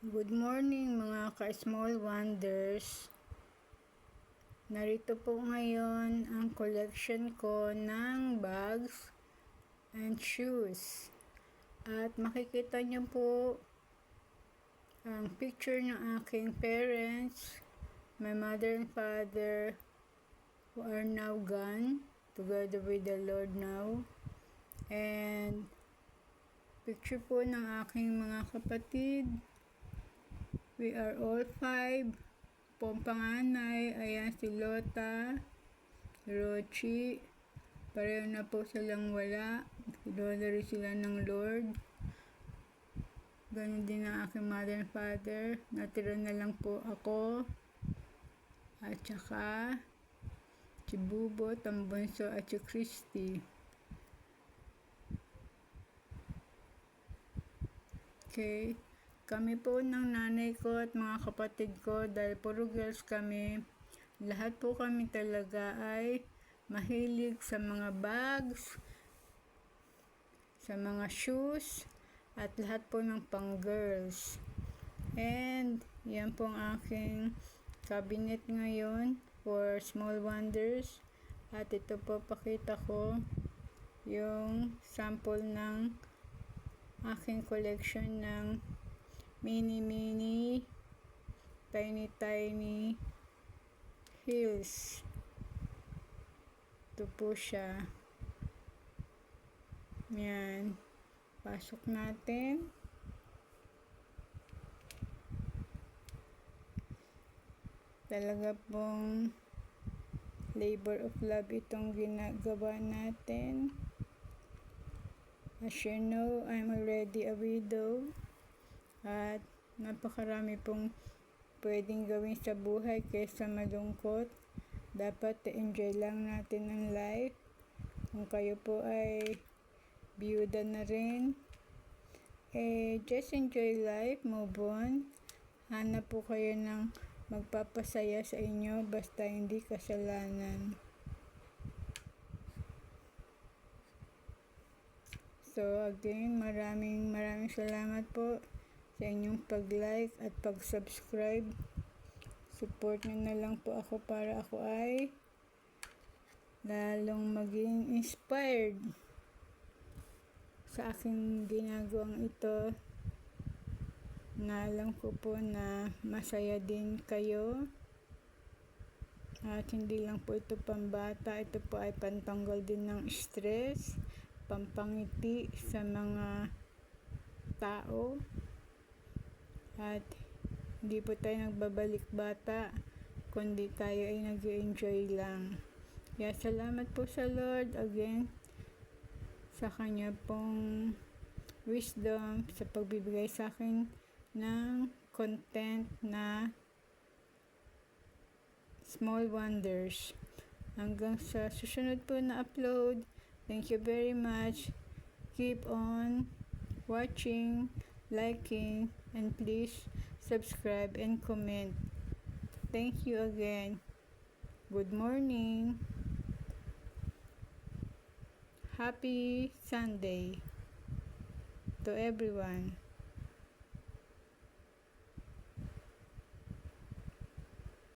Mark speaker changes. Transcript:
Speaker 1: Good morning mga ka-small wonders. Narito po ngayon ang collection ko ng bags and shoes. At makikita niyo po ang picture ng aking parents, my mother and father who are now gone together with the Lord now. And picture po ng aking mga kapatid. We are all 5. Pong panganay, ayan si Lota, Rochi, pareho na po silang wala. Kinuha rin sila ng Lord. Ganun din ang aking mother and father. Natira na lang po ako. At saka, si Bubot, ang bunso, at si Christy. Okay. Kami po ng nanay ko at mga kapatid ko, dahil puro girls kami, lahat po kami talaga ay mahilig sa mga bags, sa mga shoes, at lahat po ng pang girls. And yan po ang aking cabinet ngayon for small wonders. At ito po pakita ko yung sample ng aking collection ng mini tiny heels. Ito po siya. Yan. Pasok natin. Talaga pong labor of love itong ginagawa natin. As you know, I'm already a widow. At napakarami pong pwedeng gawin sa buhay kaysa malungkot. Dapat enjoy lang natin ang life. Kung kayo po ay biyuda na rin, just enjoy life, move on. Hanap po kayo ng magpapasaya sa inyo basta hindi kasalanan. So again, maraming salamat po sa inyong pag-like at pag-subscribe. Support nyo na lang po ako para ako ay lalong maging inspired sa aking ginagawang ito, na alam ko po na masaya din kayo. At hindi lang po ito pambata, ito po ay pantanggal din ng stress, pampangiti sa mga tao. At hindi po tayo nagbabalik bata, kundi tayo ay nag-enjoy lang. Kaya salamat po sa Lord again sa kanya pong wisdom sa pagbibigay sa akin ng content na small wonders. Hanggang sa susunod po na upload. Thank you very much. Keep on watching, liking, and please subscribe and comment. Thank you again. Good morning. Happy Sunday to everyone.